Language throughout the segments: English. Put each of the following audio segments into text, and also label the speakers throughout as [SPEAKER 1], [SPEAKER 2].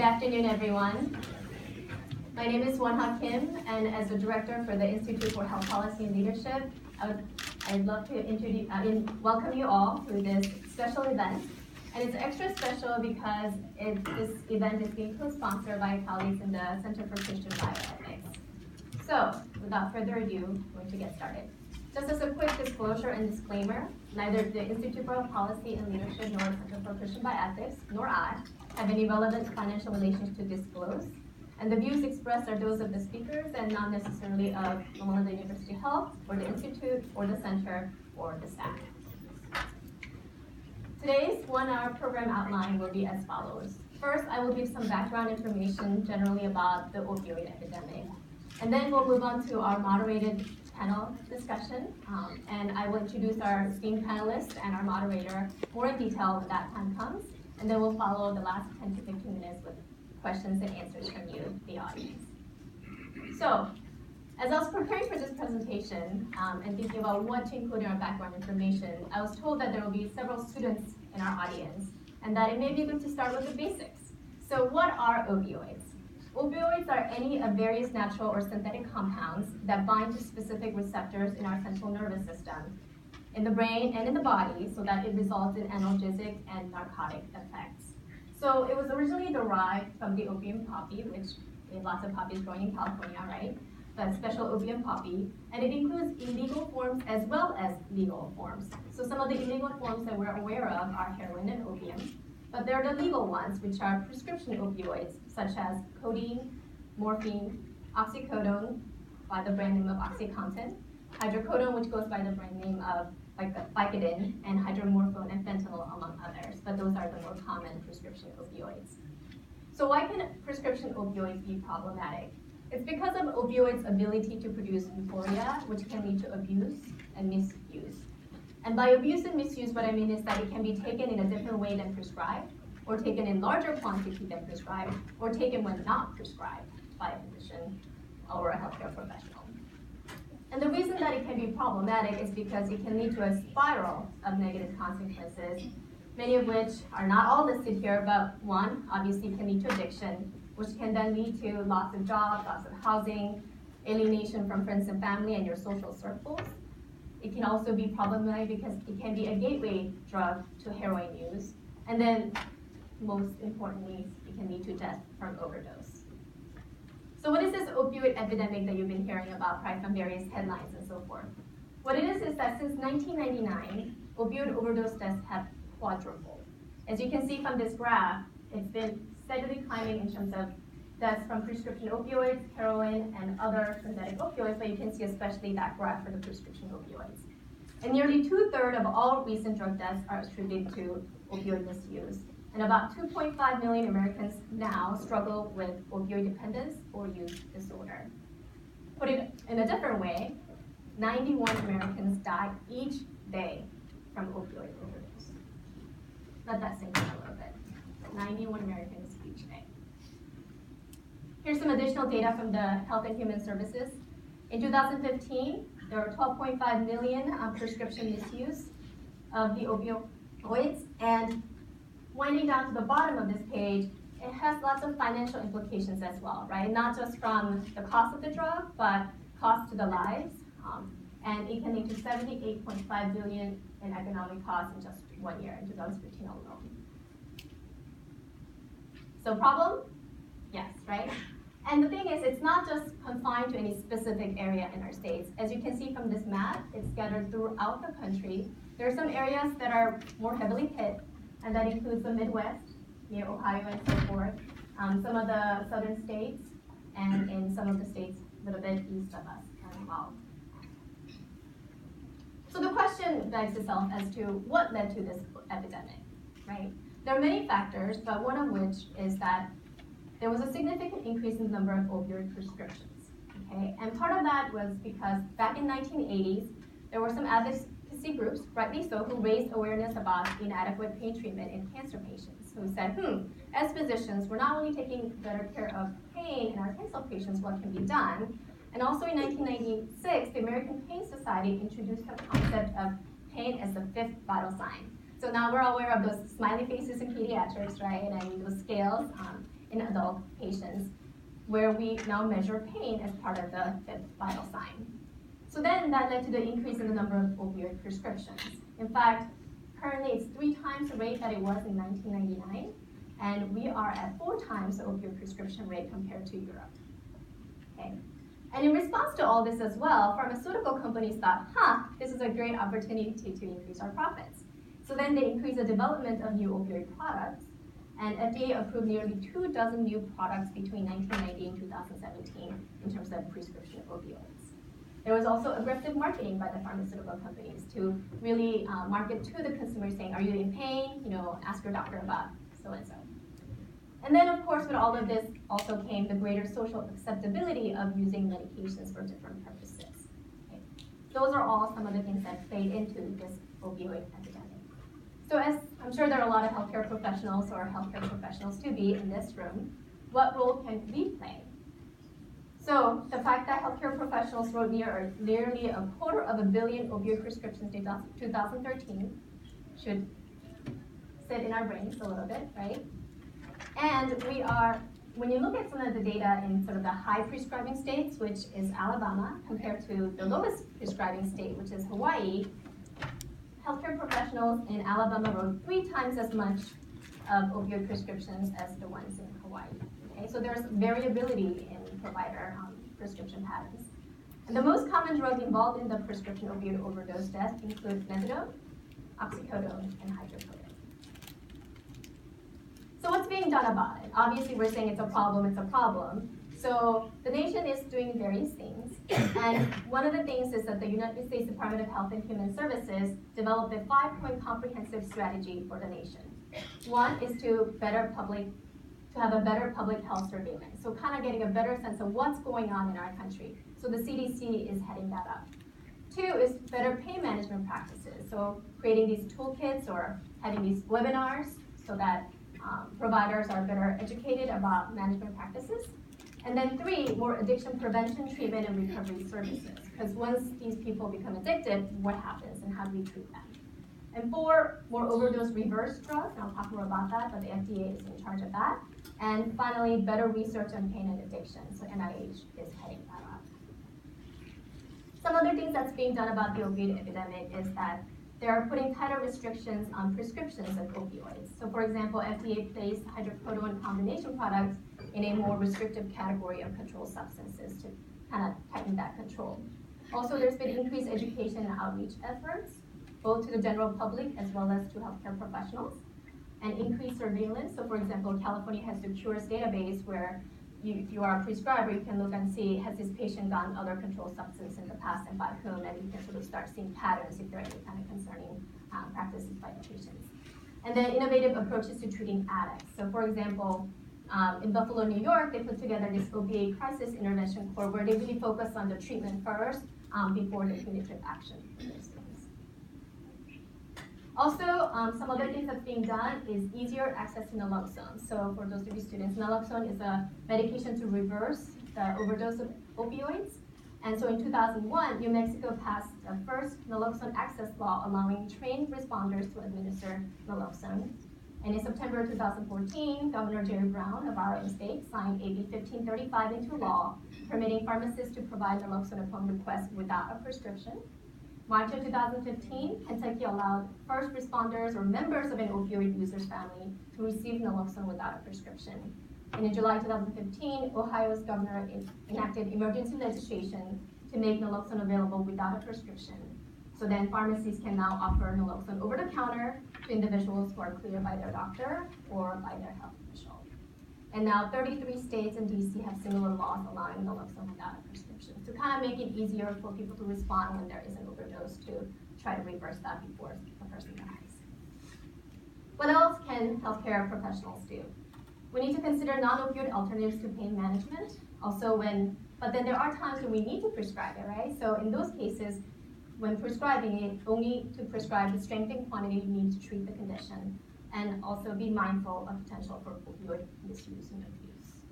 [SPEAKER 1] afternoon, everyone. My name is Won-Ha Kim, and as the director for the Institute for Health Policy and Leadership, I'd love to welcome you all to this special event. And it's extra special because this event is being co-sponsored by colleagues in the Center for Christian Bioethics. So, without further ado, I'm going to get started. Just as a quick disclosure and disclaimer, neither the Institute for Policy and Leadership nor Center for Christian Bioethics, nor I, have any relevant financial relations to disclose. And the views expressed are those of the speakers and not necessarily of Loma University Health, or the Institute, or the Center, or the staff. Today's 1-hour program outline will be as follows. First, I will give some background information generally about the opioid epidemic. And then we'll move on to our moderated panel discussion. And I will introduce our esteemed panelists and our moderator more in detail when that time comes. And then we'll follow the last 10 to 15 minutes with questions and answers from you, the audience. So, as I was preparing for this presentation and thinking about what to include in our background information, I was told that there will be several students in our audience and that it may be good to start with the basics. So what are opioids? Opioids are any of various natural or synthetic compounds that bind to specific receptors in our central nervous system, in the brain and in the body, so that it results in analgesic and narcotic effects. So it was originally derived from the opium poppy, which we have lots of poppies growing in California, right? The special opium poppy, and it includes illegal forms as well as legal forms. So some of the illegal forms that we're aware of are heroin and opium, but there are the legal ones, which are prescription opioids, such as codeine, morphine, oxycodone, by the brand name of OxyContin, hydrocodone, which goes by the brand name of Vicodin, and hydromorphone and fentanyl, among others, but those are the more common prescription opioids. So why can prescription opioids be problematic? It's because of opioids' ability to produce euphoria, which can lead to abuse and misuse. And by abuse and misuse, what I mean is that it can be taken in a different way than prescribed, or taken in larger quantity than prescribed, or taken when not prescribed by a physician or a healthcare professional. And the reason that it can be problematic is because it can lead to a spiral of negative consequences, many of which are not all listed here, but one, obviously, can lead to addiction, which can then lead to loss of jobs, loss of housing, alienation from friends and family and your social circles. It can also be problematic because it can be a gateway drug to heroin use. And then, most importantly, it can lead to death from overdose. So what is this opioid epidemic that you've been hearing about, right, from various headlines and so forth? What it is that since 1999, opioid overdose deaths have quadrupled. As you can see from this graph, it's been steadily climbing in terms of deaths from prescription opioids, heroin, and other synthetic opioids, but you can see especially that graph for the prescription opioids. And nearly 2/3 of all recent drug deaths are attributed to opioid misuse. And about 2.5 million Americans now struggle with opioid dependence or use disorder. Put it in a different way, 91 Americans die each day from opioid overdose. Let that sink in a little bit. 91 Americans each day. Here's some additional data from the Health and Human Services. In 2015, there were 12.5 million prescription misuse of the opioids, and winding down to the bottom of this page, it has lots of financial implications as well, right? Not just from the cost of the drug, but cost to the lives, and it can lead to $78.5 billion in economic costs in just 1 year, in 2015 alone. So problem? Yes, right? And the thing is, it's not just confined to any specific area in our states. As you can see from this map, it's scattered throughout the country. There are some areas that are more heavily hit, and that includes the Midwest, near Ohio and so forth, some of the southern states, and in some of the states a little bit east of us as well. So the question begs itself as to what led to this epidemic, right? There are many factors, but one of which is that there was a significant increase in the number of opioid prescriptions, okay? And part of that was because back in 1980s, there were some advocacy groups, rightly so, who raised awareness about inadequate pain treatment in cancer patients, who said, as physicians, we're not only taking better care of pain in our cancer patients, what can be done? And also in 1996, the American Pain Society introduced the concept of pain as the 5th vital sign. So now we're aware of those smiley faces in pediatrics, right, and those scales. in adult patients, where we now measure pain as part of the fifth vital sign. So then that led to the increase in the number of opioid prescriptions. In fact, currently it's 3 times the rate that it was in 1999, and we are at 4 times the opioid prescription rate compared to Europe. Okay. And in response to all this as well, pharmaceutical companies thought, this is a great opportunity to increase our profits. So then they increased the development of new opioid products, and FDA approved nearly 24 new products between 1990 and 2017 in terms of prescription opioids. There was also aggressive marketing by the pharmaceutical companies to really market to the consumers saying, are you in pain? Ask your doctor about so-and-so. And then, of course, with all of this also came the greater social acceptability of using medications for different purposes. Okay. Those are all some of the things that played into this opioid epidemic. So as I'm sure there are a lot of healthcare professionals or healthcare professionals to be in this room, what role can we play? So the fact that healthcare professionals wrote nearly 250 million opioid prescriptions in 2013 should sit in our brains a little bit, right? And when you look at some of the data in sort of the high prescribing states, which is Alabama, compared to the lowest prescribing state, which is Hawaii, healthcare professionals in Alabama wrote 3 times as much of opioid prescriptions as the ones in Hawaii. Okay, so there's variability in provider prescription patterns. And the most common drug involved in the prescription opioid overdose death include methadone, oxycodone, and hydrocodone. So what's being done about it? Obviously, we're saying it's a problem. So the nation is doing various things. And one of the things is that the United States Department of Health and Human Services developed a 5-point comprehensive strategy for the nation. One is to have a better public health surveillance. So kind of getting a better sense of what's going on in our country. So the CDC is heading that up. 2 is better pain management practices. So creating these toolkits or having these webinars so that providers are better educated about management practices. And then 3, more addiction prevention, treatment, and recovery services. Because once these people become addicted, what happens and how do we treat them? And 4, more overdose reverse drugs, and I'll talk more about that, but the FDA is in charge of that. And finally, better research on pain and addiction, so NIH is heading that up. Some other things that's being done about the opioid epidemic is that they are putting tighter restrictions on prescriptions of opioids. So for example, FDA placed hydrocodone combination products in a more restrictive category of controlled substances to kind of tighten that control. Also, there's been increased education and outreach efforts, both to the general public as well as to healthcare professionals, and increased surveillance. So for example, California has the Cures database where if you are a prescriber, you can look and see, has this patient gotten other controlled substance in the past and by whom, and you can sort of start seeing patterns if there are any kind of concerning practices by the patients. And then innovative approaches to treating addicts. So for example, in Buffalo, New York, they put together this opiate crisis intervention corps where they really focus on the treatment first before the punitive action for those things. Also, some other things that's being done is easier access to Naloxone. So for those of you students, Naloxone is a medication to reverse the overdose of opioids. And so in 2001, New Mexico passed the first Naloxone access law allowing trained responders to administer Naloxone. And in September 2014, Governor Jerry Brown of our own state signed AB 1535 into law, permitting pharmacists to provide Naloxone upon request without a prescription. March of 2015, Kentucky allowed first responders or members of an opioid user's family to receive Naloxone without a prescription. And in July 2015, Ohio's governor enacted emergency legislation to make Naloxone available without a prescription. So then pharmacies can now offer Naloxone over the counter to individuals who are cleared by their doctor or by their health official. And now 33 states and DC have similar laws allowing Naloxone without a prescription to kind of make it easier for people to respond when there is an overdose to try to reverse that before the person dies. What else can healthcare professionals do? We need to consider non-opioid alternatives to pain management. But then there are times when we need to prescribe it, right? So in those cases, when prescribing it, only to prescribe the strength and quantity you need to treat the condition, and also be mindful of potential for opioid misuse and abuse.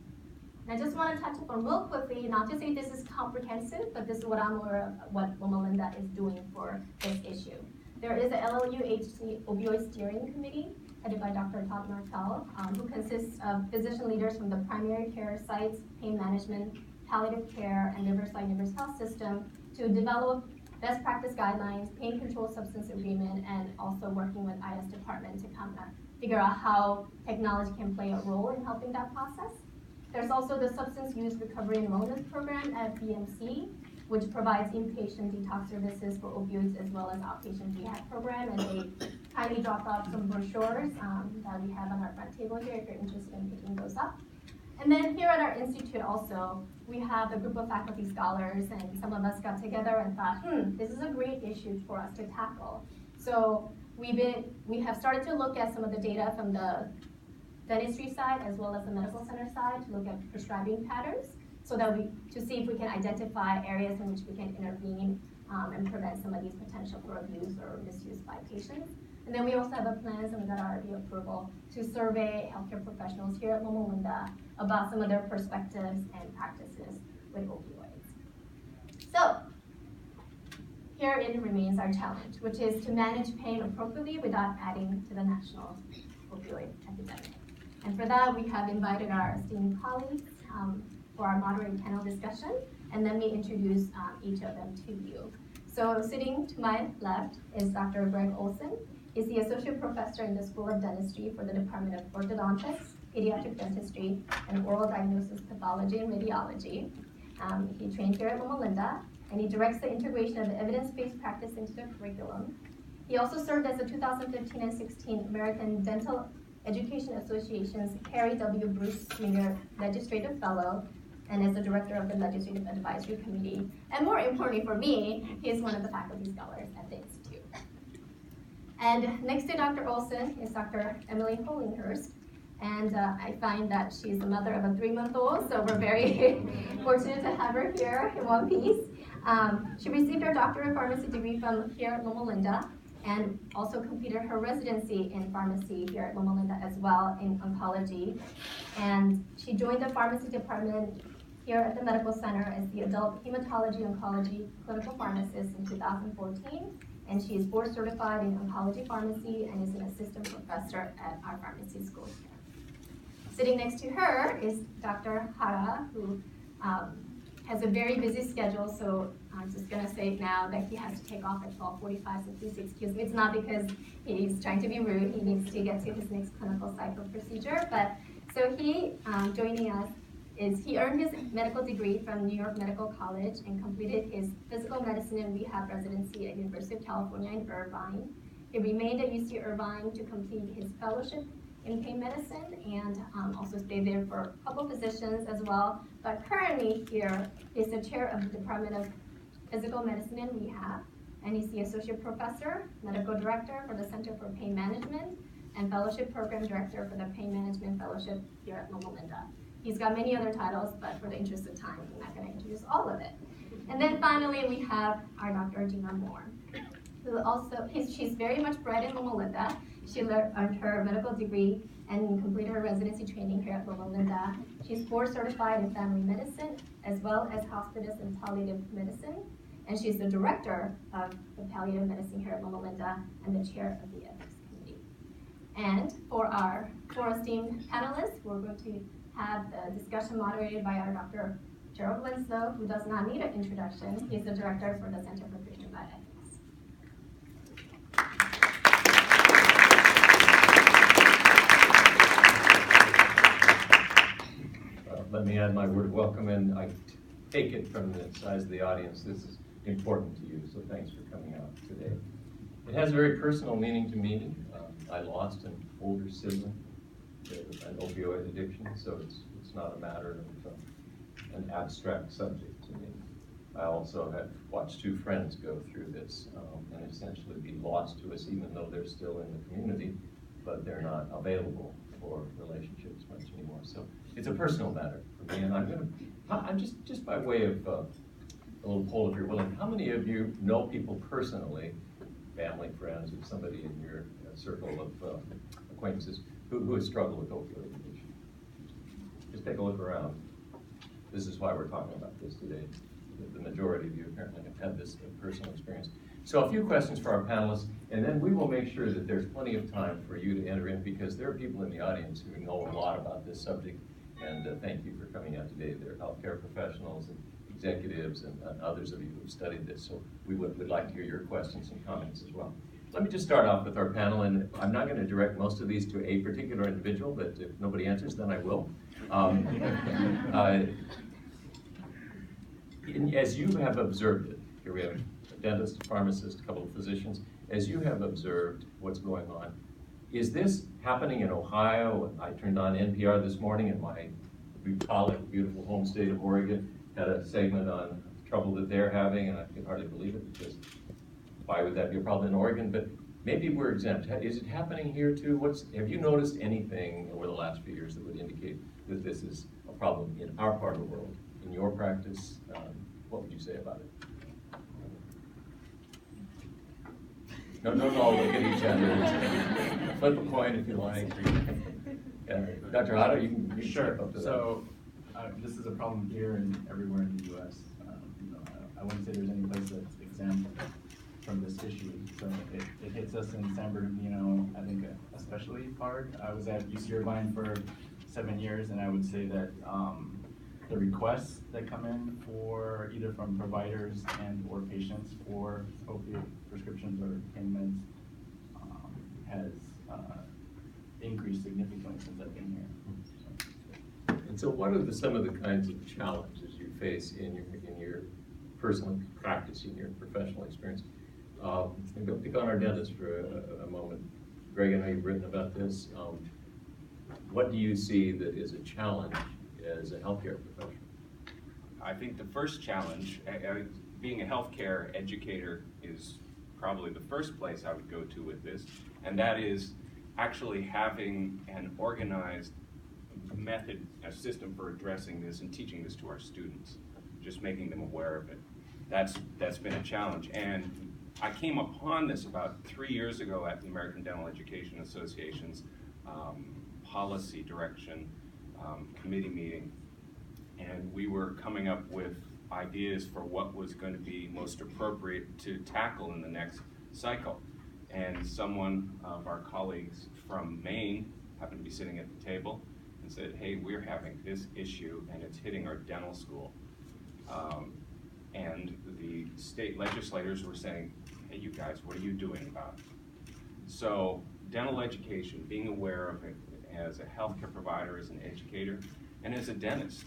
[SPEAKER 1] And I just want to touch upon real quickly, not to say this is comprehensive, but this is what I'm aware of what Loma is doing for this issue. There is a LLUH opioid steering committee headed by Dr. Todd Martell, who consists of physician leaders from the primary care sites, pain management, palliative care, and Riverside Neighbors Health System to develop best practice guidelines, pain control substance agreement, and also working with IS department to kind of figure out how technology can play a role in helping that process. There's also the Substance Use Recovery and Wellness Program at BMC, which provides inpatient detox services for opioids as well as outpatient rehab program. And they kindly dropped off some brochures that we have on our front table here if you're interested in picking those up. And then here at our institute also, we have a group of faculty scholars, and some of us got together and thought, this is a great issue for us to tackle. So we have started to look at some of the data from the dentistry side as well as the medical center side to look at prescribing patterns so that to see if we can identify areas in which we can intervene and prevent some of these potential for abuse or misuse by patients. And then we also have a plan, and we got our RD approval, to survey healthcare professionals here at Loma Linda about some of their perspectives and practices with opioids. So, herein remains our challenge, which is to manage pain appropriately without adding to the national opioid epidemic. And for that, we have invited our esteemed colleagues for our moderated panel discussion, and let me introduce each of them to you. So sitting to my left is Dr. Greg Olson. He's the Associate Professor in the School of Dentistry for the Department of Orthodontics, Pediatric Dentistry, and Oral Diagnosis Pathology and Radiology. He trained here at Loma Linda, and he directs the integration of evidence-based practice into the curriculum. He also served as the 2015 and 16 American Dental Education Association's Harry W. Bruce Sr. Legislative Fellow, and is the director of the Legislative Advisory Committee. And more importantly for me, he is one of the faculty scholars at the Institute. And next to Dr. Olson is Dr. Emily Hollinghurst. And I find that she's the mother of a 3-month-old, so we're very fortunate to have her here in one piece. She received her doctorate of pharmacy degree from here at Loma Linda, and also completed her residency in pharmacy here at Loma Linda as well in oncology. And she joined the pharmacy department here at the medical center as the adult hematology oncology clinical pharmacist in 2014. And she is board certified in oncology pharmacy and is an assistant professor at our pharmacy school here. Sitting next to her is Dr. Hara, who has a very busy schedule, so I'm just going to say now that he has to take off at 12:45, so please excuse me. It's not because he's trying to be rude. He needs to get to his next clinical cycle procedure. But so he, joining us, he earned his medical degree from New York Medical College and completed his physical medicine and rehab residency at University of California in Irvine. He remained at UC Irvine to complete his fellowship in pain medicine and also stayed there for a couple positions as well. But currently here, he's the chair of the Department of Physical Medicine and Rehab, and he's the associate professor, medical director for the Center for Pain Management, and fellowship program director for the Pain Management Fellowship here at Loma Linda. He's got many other titles, but for the interest of time, I'm not going to introduce all of it. And then finally, we have our Dr. Gina Moore, who also, she's very much bred in Loma Linda. She earned her medical degree and completed her residency training here at Loma Linda. She's board certified in family medicine, as well as hospice and palliative medicine. And she's the director of the palliative medicine here at Loma Linda and the chair of the ethics committee. And for our 4 esteemed panelists, we're going to have the discussion moderated by our Dr. Gerald Winslow, who does not need an introduction. He's the director for the Center for Christian Bioethics.
[SPEAKER 2] Let me add my word of welcome, and I take it from the size of the audience, this is important to you, so thanks for coming out today. It has a very personal meaning to me. I lost an older sibling with an opioid addiction, so it's not a matter of an abstract subject to me. I also have watched 2 friends go through this and essentially be lost to us, even though they're still in the community, but they're not available for relationships much anymore. So it's a personal matter for me, and I'm just by way of a little poll, if you're willing, how many of you know people personally, family, friends, or somebody in your circle of acquaintances who has struggled with opioid addiction? Just take a look around. This is why we're talking about this today. The majority of you apparently have had this personal experience. So a few questions for our panelists, and then we will make sure that there's plenty of time for you to enter in, because there are people in the audience who know a lot about this subject, and thank you for coming out today. They're healthcare professionals and executives and others of you who've studied this, so we would like to hear your questions and comments as well. Let me just start off with our panel, and I'm not going to direct most of these to a particular individual, but if nobody answers, then I will. As you have observed it, here we have a dentist, a pharmacist, a couple of physicians, as you have observed what's going on, is this happening in Ohio? I turned on NPR this morning, and my bucolic, beautiful home state of Oregon had a segment on trouble that they're having, and I can hardly believe it, because why would that be a problem in Oregon? But maybe we're exempt. Is it happening here too? Have you noticed anything over the last few years that would indicate that this is a problem in our part of the world? In your practice, what would you say about it? No, look at each other. Flip a coin if you like. Dr. Otto, you can
[SPEAKER 3] Sure.
[SPEAKER 2] step up to that.
[SPEAKER 3] So this is a problem here and everywhere in the U.S. I wouldn't say there's any place that's exempt from this issue. So it hits us in San Bernardino, I think, especially hard. I was at UC Irvine for 7 years, and I would say that the requests that come in for either from providers and or patients for opiate prescriptions or pain meds has increased significantly since I've been here.
[SPEAKER 2] And so what are some of the kinds of challenges you face in your personal practice, in your professional experience? And go pick on our dentist for a moment. Greg, I know you've written about this. What do you see that is a challenge as a healthcare professional?
[SPEAKER 4] I think the first challenge, being a healthcare educator, is probably the first place I would go to with this, and that is actually having an organized method, a system for addressing this and teaching this to our students, just making them aware of it. That's been a challenge, and I came upon this about 3 years ago at the American Dental Education Association's policy direction committee meeting, and we were coming up with ideas for what was going to be most appropriate to tackle in the next cycle. And someone of our colleagues from Maine happened to be sitting at the table and said, hey, we're having this issue and it's hitting our dental school. And the state legislators were saying, hey, you guys, what are you doing about it? So dental education, being aware of it as a healthcare provider, as an educator, and as a dentist,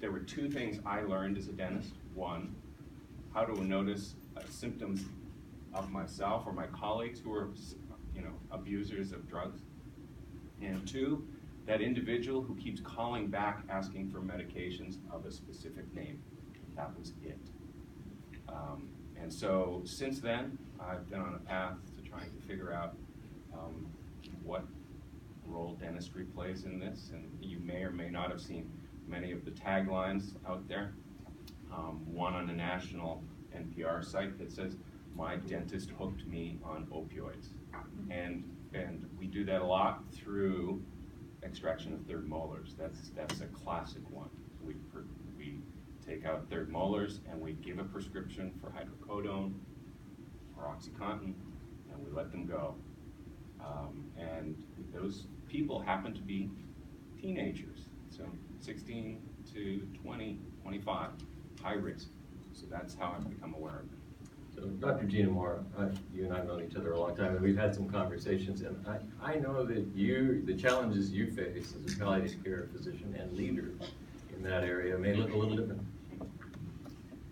[SPEAKER 4] there were two things I learned as a dentist. One, how to notice symptoms of myself or my colleagues who are, abusers of drugs. And two, that individual who keeps calling back asking for medications of a specific name. That was it. And so since then, I've been on a path to trying to figure out what role dentistry plays in this. And you may or may not have seen many of the taglines out there. One on a national NPR site that says, my dentist hooked me on opioids. And we do that a lot through extraction of third molars. That's a classic one. We take out third molars and we give a prescription for hydrocodone or OxyContin, and we let them go. And those people happen to be teenagers, so 16 to 20, 25, high risk. So that's how I've become aware of it.
[SPEAKER 2] So Dr. Gina Moore, you and I have known each other a long time, and we've had some conversations, and I know that the challenges you face as a palliative care physician and leader in that area may look a little different.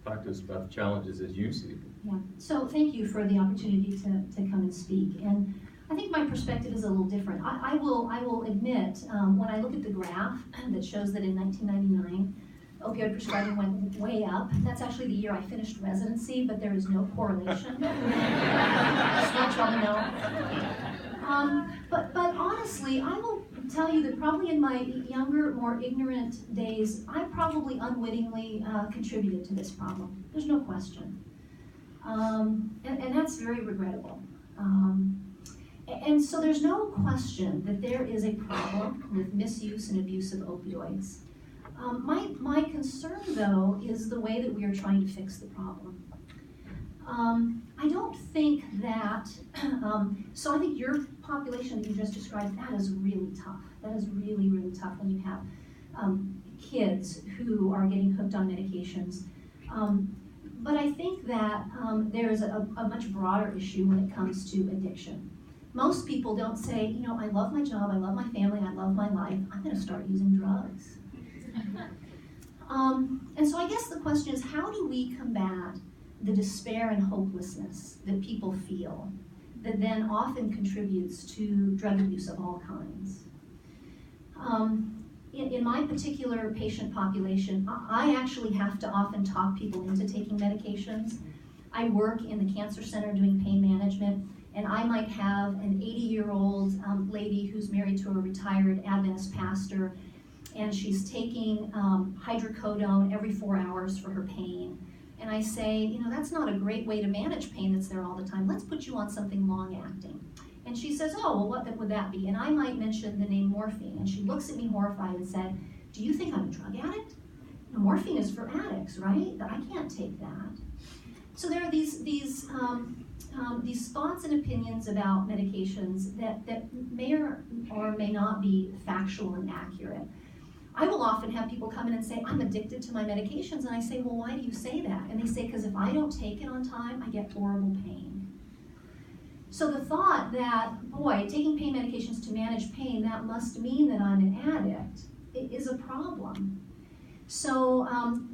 [SPEAKER 2] Talk to us about the challenges as you see them.
[SPEAKER 5] Yeah, so thank you for the opportunity to come and speak. And I think my perspective is a little different. I will admit, when I look at the graph that shows that in 1999, opioid prescribing went way up. That's actually the year I finished residency, but there is no correlation. Just want y'all to know. But honestly, I will tell you that probably in my younger, more ignorant days, I probably unwittingly contributed to this problem. There's no question. And that's very regrettable. And so there's no question that there is a problem with misuse and abuse of opioids. My concern, though, is the way that we are trying to fix the problem. I don't think that, so I think your population that you just described, that is really tough. That is really, really tough when you have kids who are getting hooked on medications. But I think that there's a much broader issue when it comes to addiction. Most people don't say, you know, I love my job, I love my family, I love my life, I'm gonna start using drugs. And so I guess the question is, how do we combat the despair and hopelessness that people feel that then often contributes to drug abuse of all kinds? In my particular patient population, I actually have to often talk people into taking medications. I work in the cancer center doing pain management, and I might have an 80-year-old lady who's married to a retired Adventist pastor, and she's taking hydrocodone every 4 hours for her pain. And I say, you know, that's not a great way to manage pain that's there all the time. Let's put you on something long-acting. And she says, oh, well, what would that be? And I might mention the name morphine. And she looks at me horrified and said, do you think I'm a drug addict? You know, morphine is for addicts, right? I can't take that. So there are these thoughts and opinions about medications that may or may not be factual and accurate. I will often have people come in and say, I'm addicted to my medications. And I say, well, why do you say that? And they say, because if I don't take it on time, I get horrible pain. So the thought that, boy, taking pain medications to manage pain, that must mean that I'm an addict, it is a problem. So,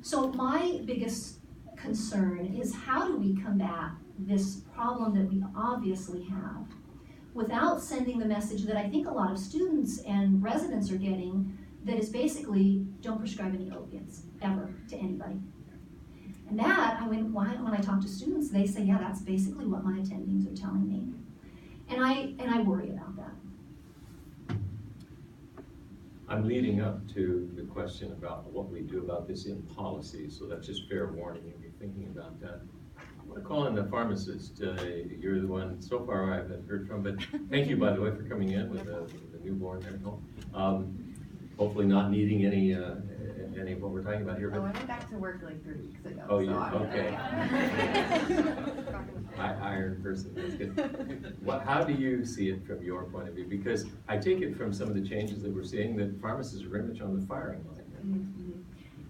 [SPEAKER 5] so my biggest concern is, how do we combat this problem that we obviously have without sending the message that I think a lot of students and residents are getting, that is basically, don't prescribe any opiates, ever, to anybody. And that, when I talk to students, they say, yeah, that's basically what my attendings are telling me. And I worry about that.
[SPEAKER 2] I'm leading up to the question about what we do about this in policy, so that's just fair warning if you're thinking about that. I'm going to call in the pharmacist. You're the one so far I haven't heard from, but thank you, by the way, for coming in with a newborn there. Hopefully not needing any of what we're talking about here. But
[SPEAKER 6] I went back to work like 3 weeks ago.
[SPEAKER 2] oh,
[SPEAKER 6] so
[SPEAKER 2] yeah, okay. Iron person, that's good. How do you see it from your point of view? Because I take it from some of the changes that we're seeing that pharmacists are very much on the firing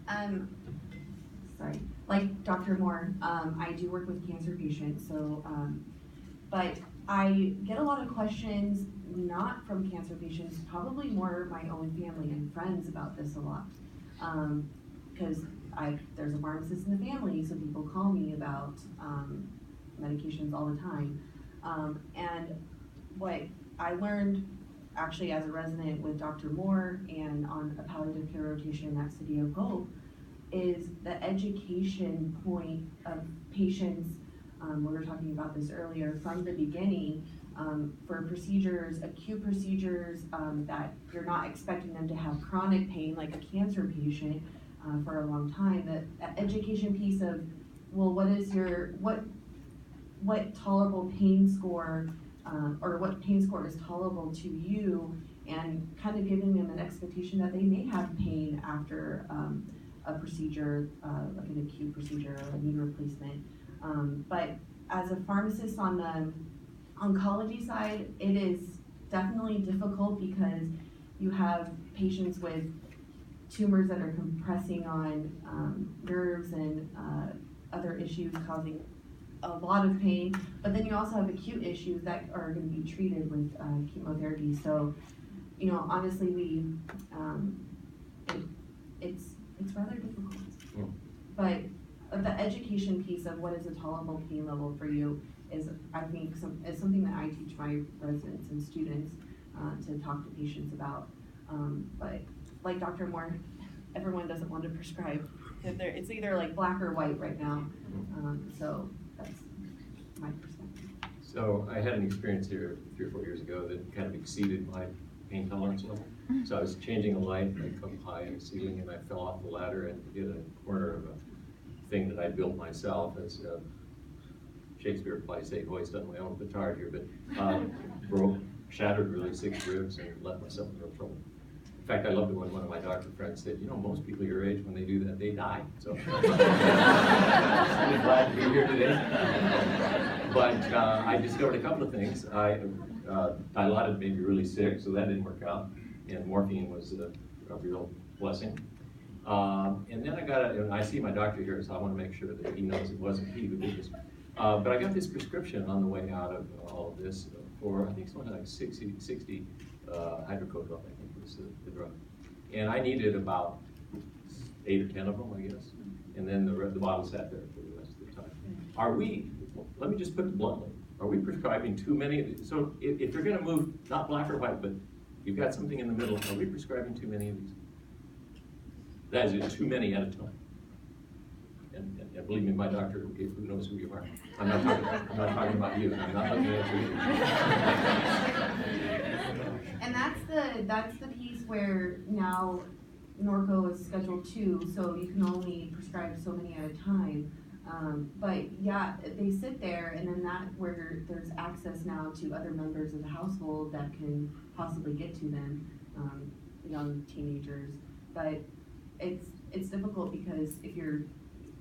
[SPEAKER 2] line.
[SPEAKER 6] Sorry, like Dr. Moore, I do work with cancer patients, so, but I get a lot of questions, not from cancer patients, probably more my own family and friends about this a lot. Because there's a pharmacist in the family, so people call me about medications all the time. And what I learned actually as a resident with Dr. Moore and on a palliative care rotation at City of Hope is the education point of patients. We were talking about this earlier from the beginning, for procedures, acute procedures, that you're not expecting them to have chronic pain like a cancer patient for a long time. The education piece of, well, what tolerable pain score, or what pain score is tolerable to you, and kind of giving them an expectation that they may have pain after a procedure, like an acute procedure or a knee replacement. But as a pharmacist on the oncology side, it is definitely difficult because you have patients with tumors that are compressing on nerves and other issues causing a lot of pain, but then you also have acute issues that are going to be treated with chemotherapy. So, you know, honestly, it's rather difficult.
[SPEAKER 2] Yeah.
[SPEAKER 6] But the education piece of what is a tolerable pain level for you is, I think, is something that I teach my residents and students to talk to patients about. But like Dr. Moore, everyone doesn't want to prescribe. It's either like black or white right now. So that's my perspective.
[SPEAKER 2] So I had an experience here 3 or 4 years ago that kind of exceeded my pain tolerance level. So I was changing a light, and I come high in the ceiling, and I fell off the ladder and hit a corner of a thing that I built myself. As Shakespeare would probably say, hoist on my own petard here, but shattered really 6 ribs and left myself in real trouble. In fact, I loved it when one of my doctor friends said, you know, most people your age, when they do that, they die. So I'm really glad to be here today. But I discovered a couple of things. Dilaudid made me really sick, so that didn't work out. And morphine was a real blessing. And then and I see my doctor here, so I want to make sure that he knows it wasn't he who did this. But I got this prescription on the way out of all of this for, I think something like 60 hydrocodone, I think was the drug. And I needed about 8 or 10 of them, I guess. And then the bottle sat there for the rest of the time. Let me just put it bluntly, are we prescribing too many of these? So if you're gonna move, not black or white, but you've got something in the middle, are we prescribing too many of these? That is too many at a time. And believe me, my doctor, who knows who you are. I'm not talking about you. I'm not looking at you.
[SPEAKER 6] And that's the piece where now Norco is Schedule 2, so you can only prescribe so many at a time. But yeah, they sit there, and then where there's access now to other members of the household that can possibly get to them, young teenagers. But it's difficult because if you're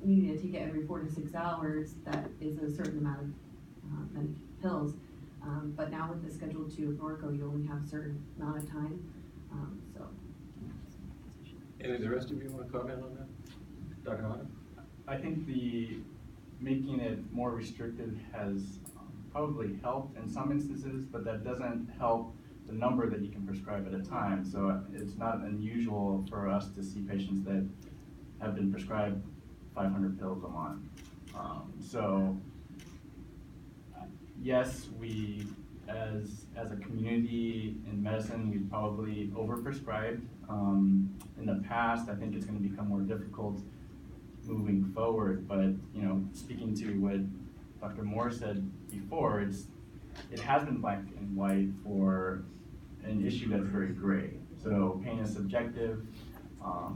[SPEAKER 6] needing to take it every 4 to 6 hours, that is a certain amount of pills. But now with the Schedule 2 of Norco, you only have a certain amount of time. So.
[SPEAKER 2] Any of the rest of you want to comment on that? Dr. Hanna?
[SPEAKER 3] I think making it more restricted has probably helped in some instances, but that doesn't help the number that you can prescribe at a time. So it's not unusual for us to see patients that have been prescribed 500 pills a month. So yes, we as a community in medicine, we've probably overprescribed. In the past, I think it's going to become more difficult moving forward, but speaking to what Dr. Moore said before, it has been black and white for an issue that's very gray. So pain is subjective,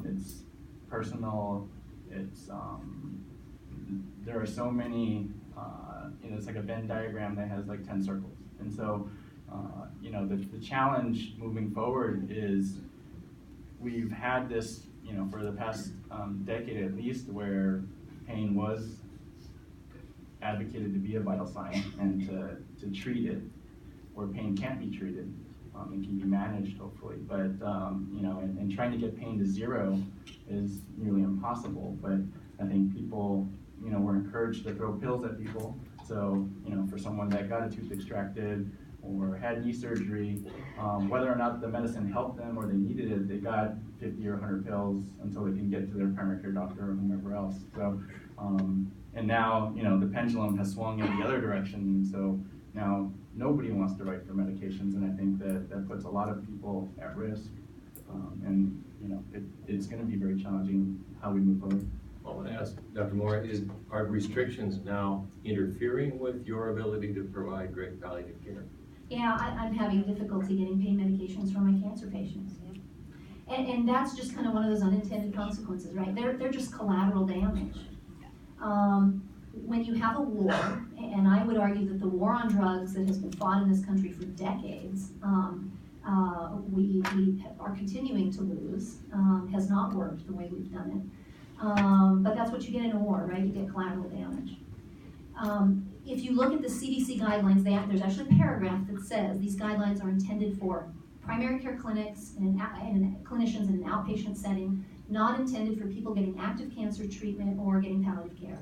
[SPEAKER 3] it's personal, there are so many, it's like a Venn diagram that has like 10 circles. And so, the challenge moving forward is we've had this, for the past decade at least, where pain was advocated to be a vital sign and to treat it, where pain can't be treated. It can be managed, hopefully, but and trying to get pain to zero is nearly impossible. But I think people, were encouraged to throw pills at people. So, for someone that got a tooth extracted or had knee surgery, whether or not the medicine helped them or they needed it, they got 50 or 100 pills until they can get to their primary care doctor or whomever else. So, and now, the pendulum has swung in the other direction. So now nobody wants to write for medications, and I think that puts a lot of people at risk. And it's going to be very challenging how we move forward.
[SPEAKER 2] I want to ask Dr. Moore, are restrictions now interfering with your ability to provide great palliative care?
[SPEAKER 5] Yeah, I'm having difficulty getting pain medications for my cancer patients. And that's just kind of one of those unintended consequences, right? They're just collateral damage. When you have a war, and I would argue that the war on drugs that has been fought in this country for decades, we are continuing to lose, has not worked the way we've done it. But that's what you get in a war, right? You get collateral damage. If you look at the CDC guidelines, there's actually a paragraph that says these guidelines are intended for primary care clinics and clinicians in an outpatient setting, not intended for people getting active cancer treatment or getting palliative care.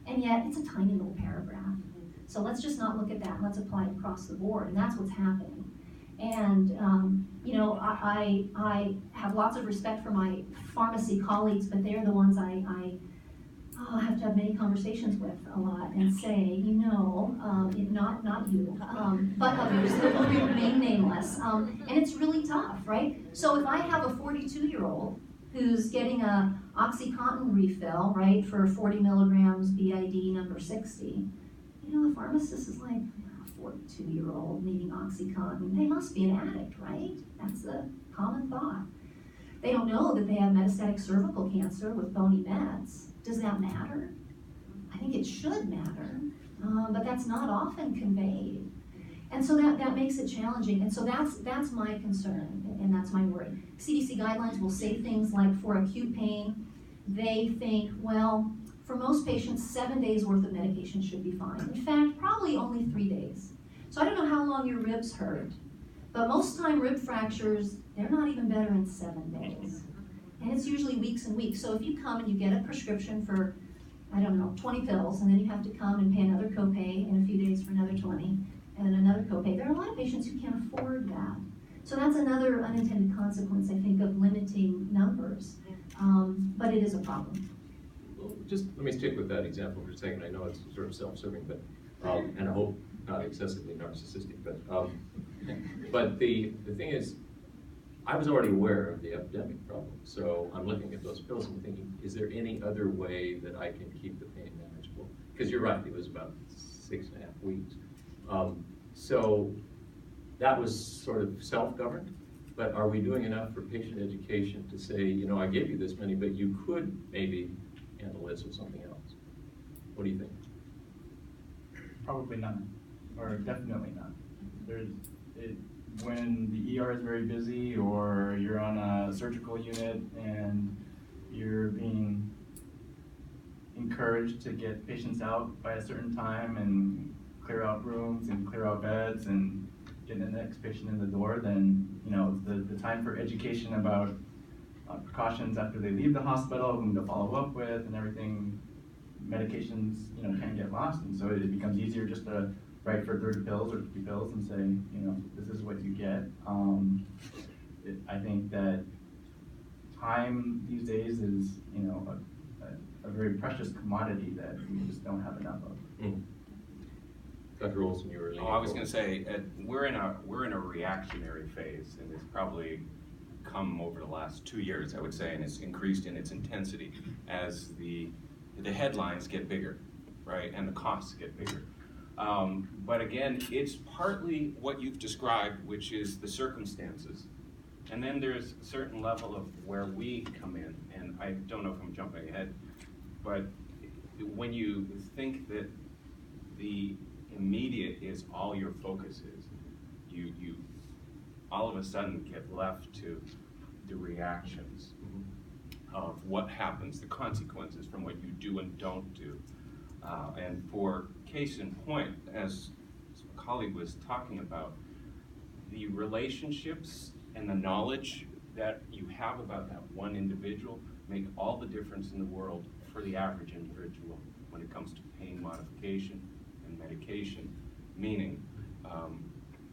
[SPEAKER 5] And yet, it's a tiny little paragraph. So let's just not look at that, let's apply it across the board, and that's what's happening. And, I have lots of respect for my pharmacy colleagues, but they're the ones I have to have many conversations with a lot and say, not you, but others that will remain nameless. And it's really tough, right? So if I have a 42-year-old who's getting a OxyContin refill, right, for 40 milligrams BID number 60, the pharmacist is like, 42-year-old needing OxyContin, they must be an addict, right? That's the common thought. They don't know that they have metastatic cervical cancer with bony mets. Does that matter? I think it should matter, but that's not often conveyed. And so that makes it challenging, and so that's my concern, and that's my worry. CDC guidelines will say things like for acute pain, they think, well, for most patients, 7 days worth of medication should be fine. In fact, probably only 3 days. So I don't know how long your ribs hurt, but most time rib fractures, they're not even better in 7 days. And it's usually weeks and weeks. So if you come and you get a prescription for, I don't know, 20 pills, and then you have to come and pay another copay in a few days for another 20, and then another copay. There are a lot of patients who can't afford that. So that's another unintended consequence, I think, of limiting numbers. But it is a problem.
[SPEAKER 2] Well, just let me stick with that example for a second. I know it's sort of self-serving, but and I hope not excessively narcissistic. But the thing is, I was already aware of the epidemic problem. So I'm looking at those pills and thinking, is there any other way that I can keep the pain manageable? Because you're right, it was about 6.5 weeks. So that was sort of self-governed, but are we doing enough for patient education to say, you know, I gave you this many, but you could maybe handle this with something else? What do you think?
[SPEAKER 3] Probably none, or definitely none. When the ER is very busy, or you're on a surgical unit and you're being encouraged to get patients out by a certain time and clear out rooms and clear out beds and get the next patient in the door, then the time for education about precautions after they leave the hospital, whom to follow up with, and everything, medications can get lost, and so it becomes easier just to write for 30 pills or 50 pills and say, this is what you get. I think that time these days is a very precious commodity that we just don't have enough of.
[SPEAKER 2] Mm. Dr. Olson, you were.
[SPEAKER 4] Oh, I was going to say we're in a reactionary phase, and it's probably come over the last 2 years, I would say, and it's increased in its intensity as the headlines get bigger, right, and the costs get bigger. But again, it's partly what you've described, which is the circumstances, and then there's a certain level of where we come in, and I don't know if I'm jumping ahead, but when you think that the immediate is all your focus is, you all of a sudden get left to the reactions of what happens, the consequences from what you do and don't do. And for case in point, as a colleague was talking about, the relationships and the knowledge that you have about that one individual make all the difference in the world for the average individual when it comes to pain modification and medication. Meaning,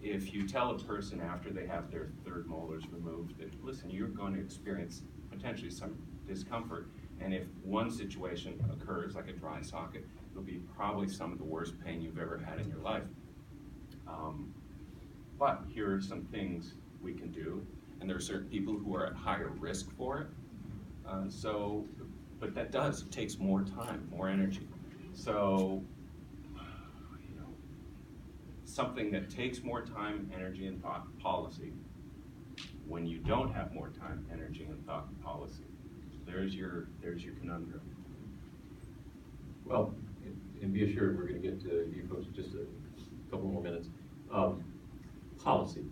[SPEAKER 4] if you tell a person after they have their third molars removed that, listen, you're going to experience potentially some discomfort, and if one situation occurs, like a dry socket, it'll be probably some of the worst pain you've ever had in your life. But here are some things we can do, and there are certain people who are at higher risk for it. But that it takes more time, more energy. So, something that takes more time, energy, and thought and policy, when you don't have more time, energy, and thought and policy, there's your conundrum.
[SPEAKER 2] Well, and be assured we're going to get to you folks in just a couple more minutes. Policy.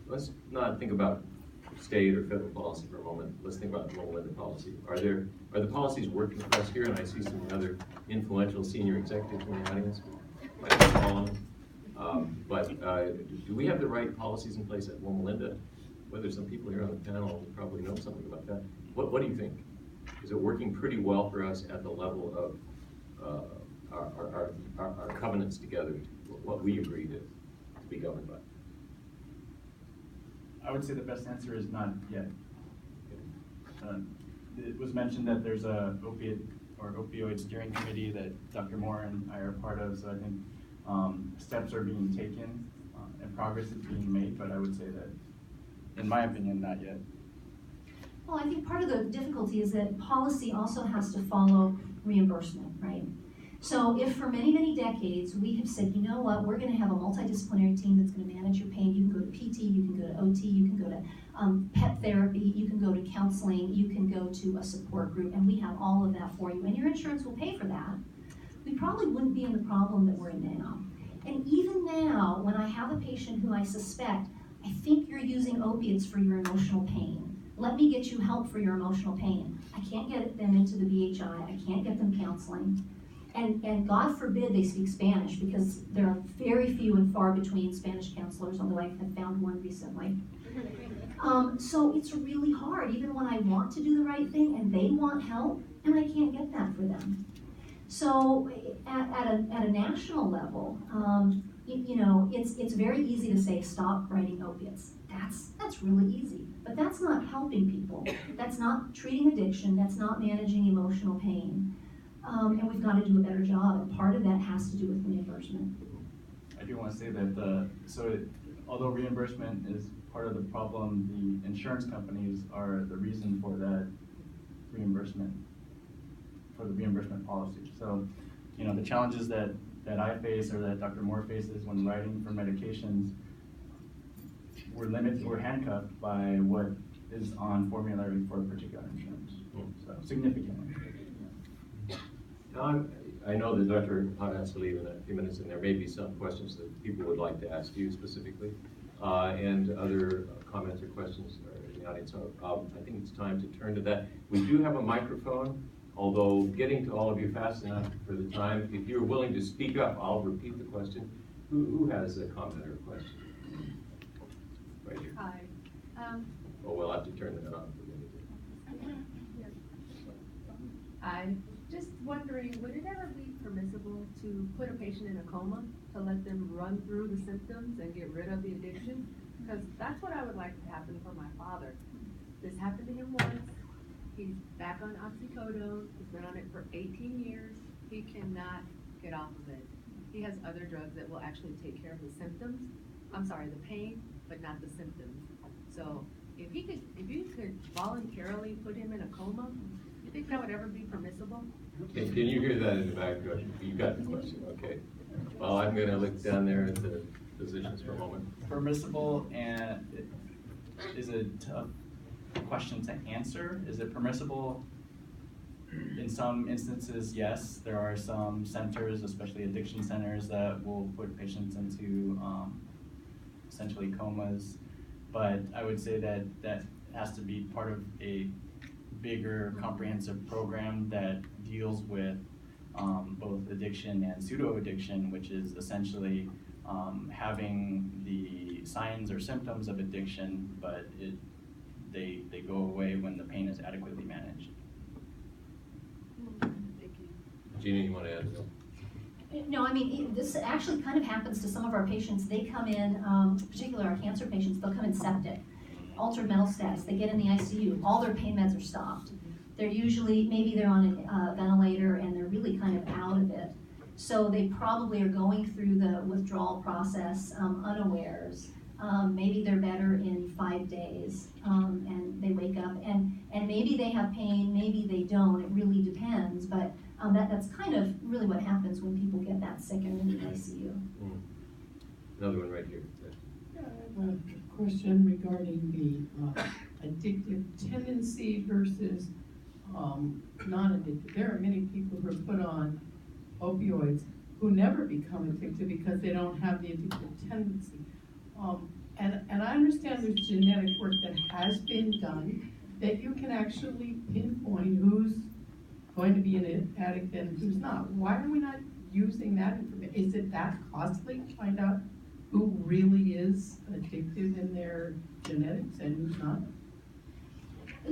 [SPEAKER 2] Let's not think about state or federal policy for a moment. Let's think about Loma policy. Are the policies working for us here? And I see some other influential senior executives in the audience. But do we have the right policies in place at Loma Linda? Whether some people here on the panel probably know something about that. What do you think? Is it working pretty well for us at the level of our covenants together, what we agreed to be governed by?
[SPEAKER 3] I would say the best answer is not yet. It was mentioned that there's a opioid steering committee that Dr. Moore and I are part of, so I think steps are being taken and progress is being made, but I would say that, in my opinion, not yet.
[SPEAKER 5] Well, I think part of the difficulty is that policy also has to follow reimbursement, right? So if for many, many decades we have said, you know what, we're going to have a multidisciplinary team that's going to manage your pain. You can go to PT, you can go to OT, you can go to pet therapy, you can go to counseling, you can go to a support group, and we have all of that for you, and your insurance will pay for that. We probably wouldn't be in the problem that we're in now. And even now, when I have a patient who I suspect, I think you're using opiates for your emotional pain. Let me get you help for your emotional pain. I can't get them into the BHI. I can't get them counseling. And God forbid they speak Spanish, because there are very few and far between Spanish counselors, although I have found one recently. So it's really hard, even when I want to do the right thing and they want help, and I can't get that for them. So at a national level, it's very easy to say, stop writing opiates. That's really easy, but that's not helping people. That's not treating addiction. That's not managing emotional pain. And we've got to do a better job, and part of that has to do with reimbursement.
[SPEAKER 3] I do want to say that although reimbursement is part of the problem, the insurance companies are the reason for that reimbursement, for the reimbursement policy. So, the challenges that I face, or that Dr. Moore faces when writing for medications, we're handcuffed by what is on formulary for a particular insurance. So significantly.
[SPEAKER 2] Now, I know that Dr. Hahn has to leave in a few minutes, and there may be some questions that people would like to ask you specifically, and other comments or questions in the audience. So I think it's time to turn to that. We do have a microphone, although getting to all of you fast enough for the time. If you're willing to speak up, I'll repeat the question. Who has a comment or a question? Right here.
[SPEAKER 7] Hi.
[SPEAKER 2] Oh, we'll have to turn that on.
[SPEAKER 7] I'm just wondering, would it ever be permissible to put a patient in a coma to let them run through the symptoms and get rid of the addiction? Because that's what I would like to happen for my father. This happened to him once. He's back on oxycodone. He's been on it for 18 years. He cannot get off of it. He has other drugs that will actually take care of the symptoms. I'm sorry, the pain, but not the symptoms. So if you could voluntarily put him in a coma, you think that would ever be permissible?
[SPEAKER 2] Can you hear that in the back? You got the question, okay. Well, I'm gonna look down there at the physicians for a moment.
[SPEAKER 3] Permissible, and is a tough question to answer. Is it permissible? In some instances, yes. There are some centers, especially addiction centers, that will put patients into essentially comas. But I would say that has to be part of a bigger comprehensive program that deals with both addiction and pseudo-addiction, which is essentially having the signs or symptoms of addiction, but they go away when the pain is adequately managed.
[SPEAKER 7] Thank you.
[SPEAKER 2] Gina, you want to add?
[SPEAKER 5] No, I mean, this actually kind of happens to some of our patients. They come in, particularly our cancer patients, they'll come in septic, altered mental status. They get in the ICU, all their pain meds are stopped. They're usually, maybe they're on a ventilator and they're really kind of out of it. So they probably are going through the withdrawal process unawares. Maybe they're better in 5 days, and they wake up, and maybe they have pain, maybe they don't. It really depends, but that's kind of really what happens when people get that sick and in the ICU.
[SPEAKER 2] Another one right here.
[SPEAKER 8] Yeah, I have a question regarding the addictive tendency versus non-addictive. There are many people who are put on opioids who never become addicted because they don't have the addictive tendency. And I understand there's genetic work that has been done that you can actually pinpoint who's going to be an addict and who's not. Why are we not using that information? Is it that costly to find out who really is addictive in their genetics and who's not?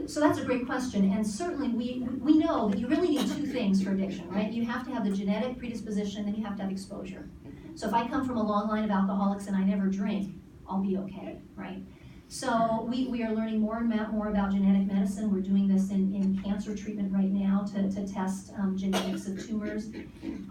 [SPEAKER 5] So that's a great question, and certainly we know that you really need two things for addiction, right? You have to have the genetic predisposition, and you have to have exposure. So if I come from a long line of alcoholics and I never drink, I'll be okay, right? So we are learning more and more about genetic medicine. We're doing this in cancer treatment right now to test genetics of tumors.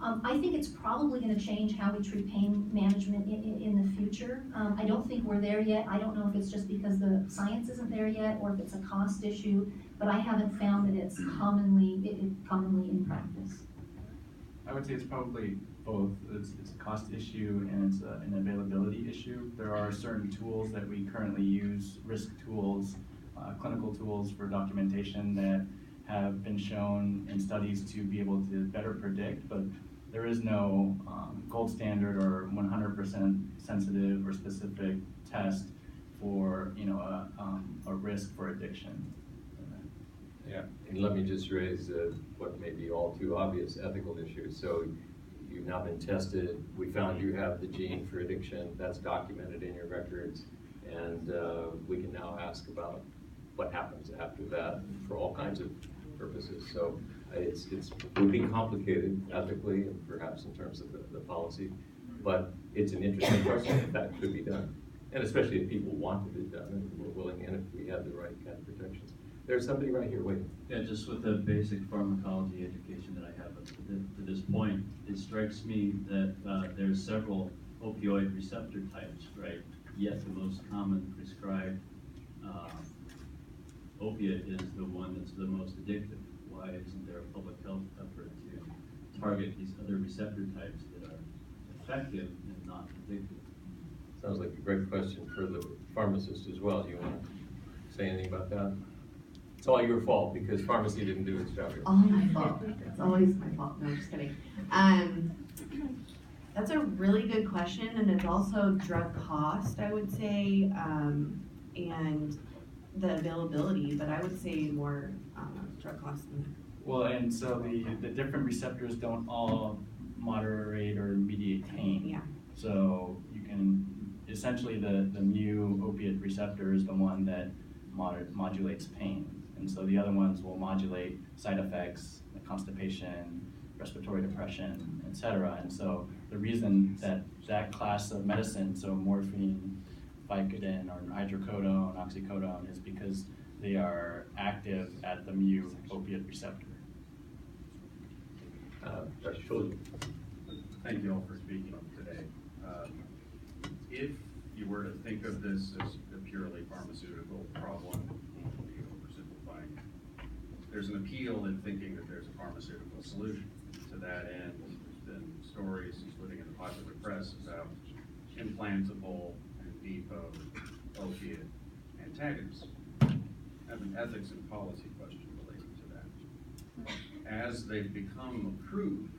[SPEAKER 5] I think it's probably going to change how we treat pain management in the future. I don't think we're there yet. I don't know if it's just because the science isn't there yet or if it's a cost issue, but I haven't found that it's commonly in practice.
[SPEAKER 3] I would say it's probably both. It's a cost issue and it's an availability issue. There are certain tools that we currently use, risk tools, clinical tools for documentation that have been shown in studies to be able to better predict, but there is no gold standard or 100% sensitive or specific test for a risk for addiction.
[SPEAKER 2] Yeah, and let me just raise what may be all too obvious ethical issues. So you've now been tested. We found you have the gene for addiction. That's documented in your records. And we can now ask about what happens after that for all kinds of purposes. So it would be complicated ethically and perhaps in terms of the policy, but it's an interesting question if that could be done. And especially if people wanted it done and were willing, and if we had the right kind of protections. There's somebody right here waiting.
[SPEAKER 9] Yeah, just with the basic pharmacology education that I have up to this point, it strikes me that there's several opioid receptor types, right? Yet the most common prescribed opiate is the one that's the most addictive. Why isn't there a public health effort to target these other receptor types that are effective and not addictive?
[SPEAKER 2] Sounds like a great question for the pharmacist as well. Do you want to say anything about that? It's all your fault because pharmacy didn't do its job.
[SPEAKER 6] All my fault. It's always my fault. No, I'm just kidding. That's a really good question, and it's also drug cost, I would say, and the availability, but I would say more drug cost than that.
[SPEAKER 3] Well, and so the different receptors don't all moderate or mediate pain.
[SPEAKER 6] Yeah.
[SPEAKER 3] So you can, essentially the mu opiate receptor is the one that modulates pain. And so the other ones will modulate side effects, like constipation, respiratory depression, etc. And so the reason that class of medicine, so morphine, Vicodin, or hydrocodone, oxycodone, is because they are active at the mu opiate receptor.
[SPEAKER 10] Thank you all for speaking today. If you were to think of this as a purely pharmaceutical problem, oversimplifying, there's an appeal in thinking that there's a pharmaceutical solution. To that end, there's been stories, including in the popular press, about implantable and depot opiate antagonists. I have an ethics and policy question related to that. As they've become approved,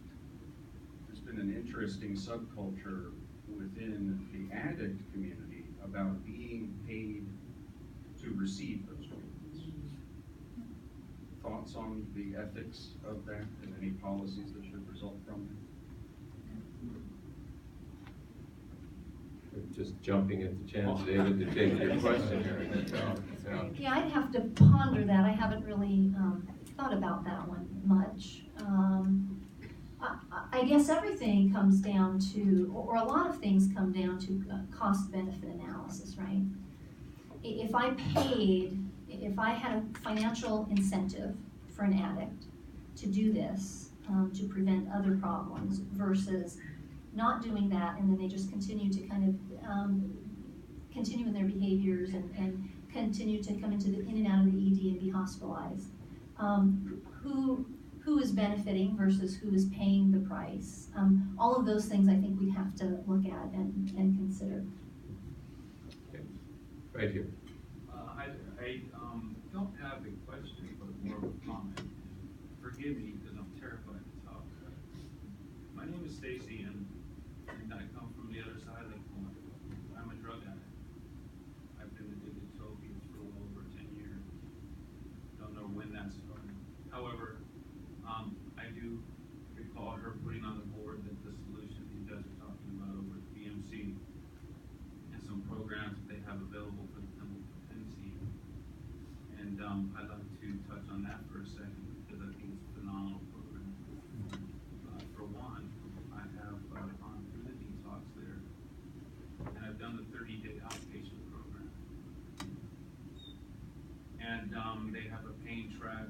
[SPEAKER 10] there's been an interesting subculture within the addict community about being paid to receive those treatments. Thoughts on the ethics of that and any policies that should result from it?
[SPEAKER 2] Just jumping at the chance, David, to take your question here.
[SPEAKER 5] Yeah, I'd have to ponder that. I haven't really thought about that one much. I guess everything comes down to, or a lot of things come down to cost-benefit analysis, right? If I had a financial incentive for an addict to do this, to prevent other problems, versus not doing that, and then they just continue to kind of continue in their behaviors and continue to come in and out of the ED and be hospitalized. Who is benefiting versus who is paying the price? All of those things I think we'd have to look at and consider.
[SPEAKER 2] Okay. Right here.
[SPEAKER 11] I don't have a question, but more of a comment. Forgive me because I'm terrified to talk. My name is Stacy, and I come from the other side of the coin. I'm a drug addict. I've been addicted to opiates for well over 10 years. Don't know when that started. However, I do recall her putting on the board that the solution you guys are talking about over at BMC and some programs that they have available for the chemical dependency. And I'd like to touch on that for a second because I think it's a phenomenal program. For one, I have gone through the detox there, and I've done the 30-day outpatient program. And they have a pain track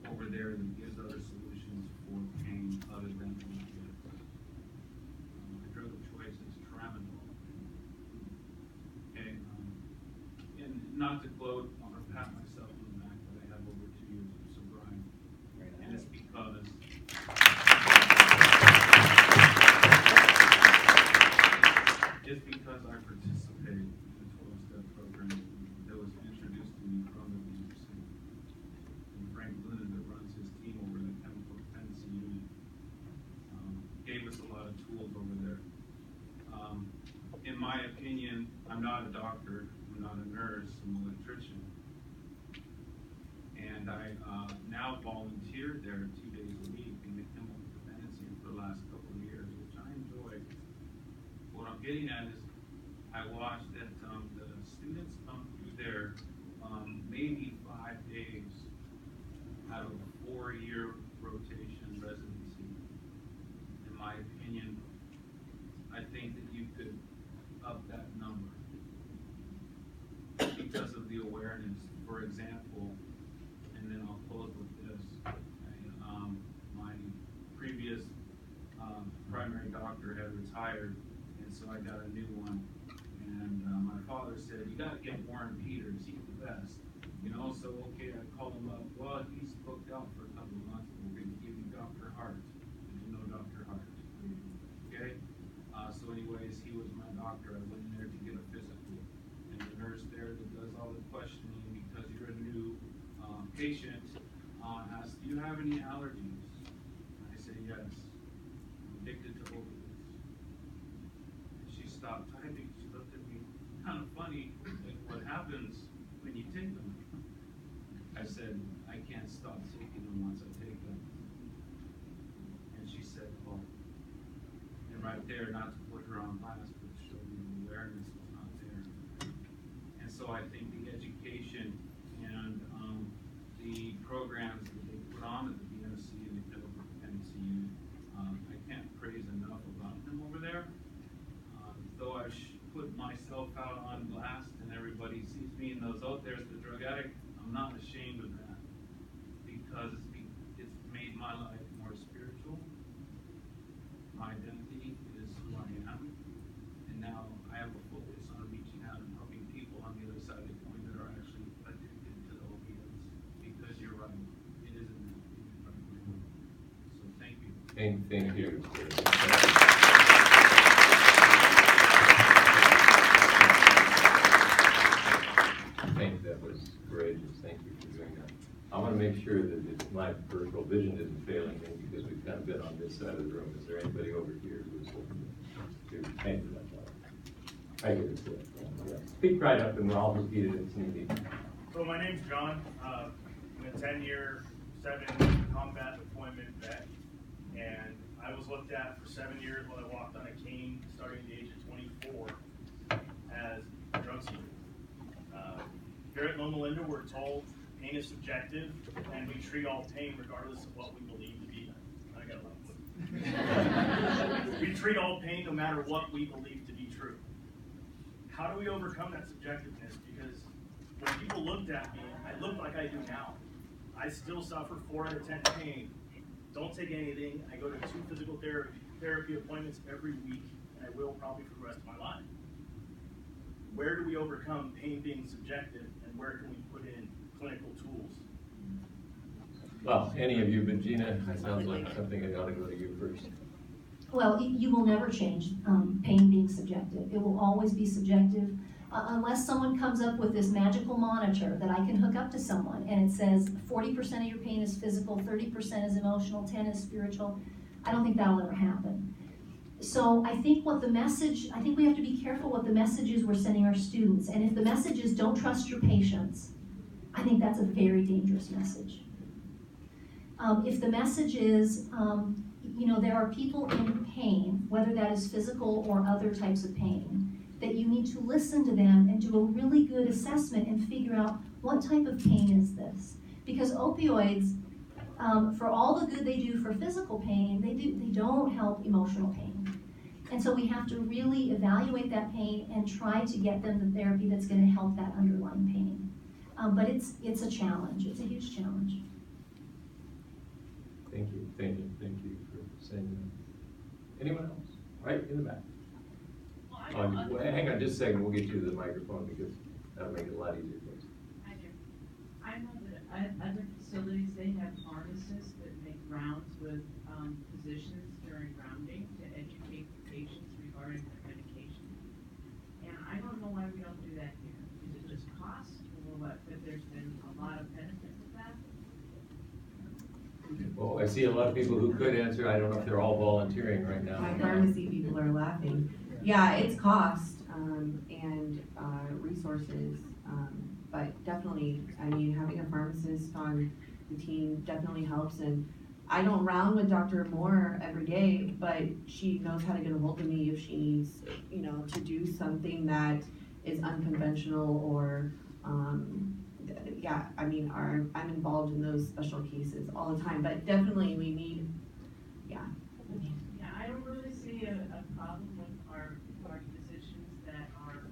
[SPEAKER 11] over there that gives other solutions for pain other than opiates. The drug of choice is tramadol. Okay, and not to gloat or pat myself on the back, but I have over 2 years of sobriety, and it's because I participated in the 12-step program that was introduced to me from the BMC. Frank Lunan, that runs his team over the chemical dependency unit, tools over there. In my opinion, I'm not a doctor, I'm not a nurse, I'm an electrician. And I now volunteer there 2 days a week in the chemical dependency for the last couple of years, which I enjoy. What I'm getting at is I watch that the students come through there maybe 5 days out of a 4-year rotation residency. In my opinion, I think that you could up that number because of the awareness. For example, and then I'll close with this. My previous primary doctor had retired, and so I got a new one. And my father said, "You got to get Warren Peters. He's the best." You know, so okay, I called him up. Well, he's booked out for a couple of months. We're going to give you Dr. Hart. Did you know Dr. Hart? Okay. So anyways, he was my doctor. I went in there to get a physical. And the nurse there that does all the questioning, because you're a new patient, asked, "Do you have any allergies?" I said, "Yes. I'm addicted to opioids." And she stopped typing. She looked at me kind of funny. Like, "What happens when you take them?" I said, "I can't stop taking them once I take them." And she said, "Oh." And right there, not to put her on blast, but to show you the awareness was not there. And so I think the education and the programs that they put on at the BNC and the chemical dependency unit, I can't praise enough about them over there. Though I've put myself out on blast and everybody sees me and knows, "Oh, there's the drug addict," I'm not ashamed of that, because it's made my life more spiritual. My identity is who I am, and now I have a focus on reaching out and helping people on the other side of the coin that are actually addicted to the opioids, because you're right, it is an epidemic. So thank you.
[SPEAKER 2] Thank you. That was courageous. Thank you for doing that. I want to make sure that my peripheral vision isn't failing me, because we've kind of been on this side of the room. Is there anybody over here who's looking to thank you? I get it. Yeah. Speak right up and I'll repeat it in Hindi.
[SPEAKER 12] So my name's John. I'm a 10-year, 7 combat deployment vet, and I was looked at for 7 years when I walked on a cane starting at the age of 24 as a drug seeker. Here at Loma Linda, we're told pain is subjective, and we treat all pain regardless of what we believe to be. I got a lot of we treat all pain no matter what we believe to be true. How do we overcome that subjectiveness? Because when people looked at me, I looked like I do now. I still suffer 4 out of 10 pain. Don't take anything. I go to 2 physical therapy appointments every week, and I will probably for the rest of my life. Where do we overcome pain being subjective, and where can we put in clinical tools?
[SPEAKER 2] Well, any of you, but Gina, it sounds like something I ought to go to you first.
[SPEAKER 5] Well, you will never change pain being subjective. It will always be subjective unless someone comes up with this magical monitor that I can hook up to someone and it says 40% of your pain is physical, 30% is emotional, 10% is spiritual. I don't think that'll ever happen. So I think we have to be careful what the message is we're sending our students. And if the message is don't trust your patients, I think that's a very dangerous message. If the message is, there are people in pain, whether that is physical or other types of pain, that you need to listen to them and do a really good assessment and figure out what type of pain is this. Because opioids, for all the good they do for physical pain, they don't help emotional pain. And so we have to really evaluate that pain and try to get them the therapy that's going to help that underlying pain. But it's a challenge. It's a huge challenge.
[SPEAKER 2] Thank you for saying that. Anyone else? Right in the back. Hang on just a second, we'll get you to the microphone because that'll make it a lot easier for us.
[SPEAKER 13] Hi there. I know that other facilities, they have pharmacists that make rounds with physicians during rounding to educate the patients regarding their medication. And I don't know why we don't do that here. Is it just cost or what? But there's been a lot of benefit with that.
[SPEAKER 2] Well, I see a lot of people who could answer. I don't know if they're all volunteering right now.
[SPEAKER 6] My pharmacy people are laughing. Yeah, it's cost, and, resources, but definitely, I mean, having a pharmacist on the team definitely helps, and I don't round with Dr. Moore every day, but she knows how to get a hold of me if she needs, you know, to do something that is unconventional or, yeah, I mean, I'm involved in those special cases all the time, but definitely we need, yeah.
[SPEAKER 13] Yeah, I don't really see a problem with our physicians that are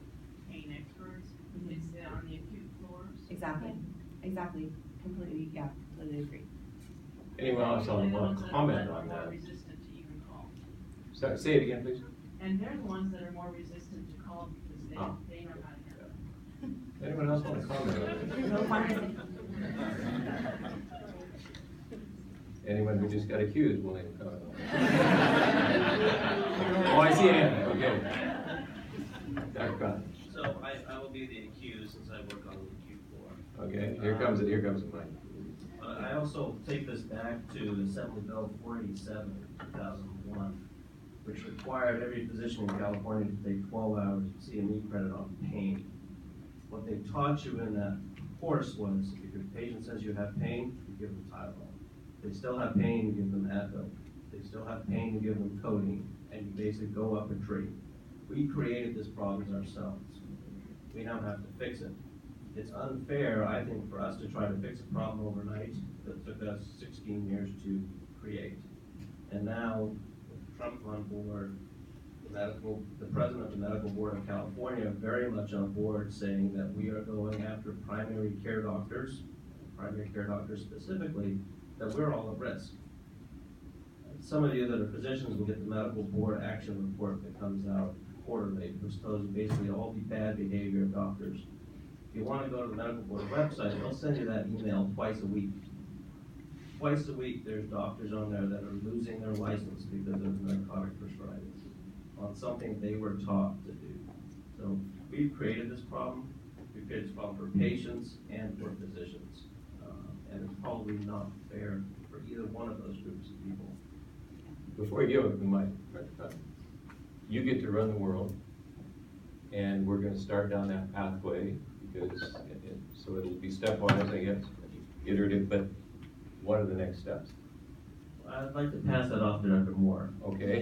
[SPEAKER 13] pain experts. It's on the acute floors.
[SPEAKER 6] Exactly, completely, yeah, completely agree.
[SPEAKER 2] Anyone else want to comment on
[SPEAKER 13] More
[SPEAKER 2] that?
[SPEAKER 13] resistant to even call.
[SPEAKER 2] So, say it again, please.
[SPEAKER 13] And they're the ones that are more resistant to call because they know how to handle it.
[SPEAKER 2] Anyone else want to comment on it?
[SPEAKER 6] No pharmacy.
[SPEAKER 2] Anyone who just got accused willing to comment on it? Oh, I see Ann, okay. Dr. Cotton.
[SPEAKER 14] So I will be the accused since I work on the acute floor.
[SPEAKER 2] Okay, here comes the mic.
[SPEAKER 14] I also take this back to Assembly Bill 487, 2001, which required every physician in California to take 12 hours of CME credit on pain. What they taught you in that course was if your patient says you have pain, you give them Tylenol. If they still have pain, you give them Advil. If they still have pain, you give them codeine, and you basically go up a tree. We created this problem ourselves. We now have to fix it. It's unfair, I think, for us to try to fix a problem overnight that took us 16 years to create. And now, with Trump on board, the president of the Medical Board of California very much on board saying that we are going after primary care doctors specifically, that we're all at risk. Some of you that are physicians will get the Medical Board action report that comes out quarterly, which tells you basically all the bad behavior of doctors. If you want to go to the Medical Board website, they'll send you that email twice a week. Twice a week, there's doctors on there that are losing their license because of narcotic prescribing on something they were taught to do. So we've created this problem. We've created this problem for patients and for physicians. And it's probably not fair for either one of those groups of people.
[SPEAKER 2] Before you give it the mic, you get to run the world, and we're going to start down that pathway because so it'll be stepwise, I guess, iterative. But what are the next steps?
[SPEAKER 14] I'd like to pass that off to Dr. Moore.
[SPEAKER 2] Okay.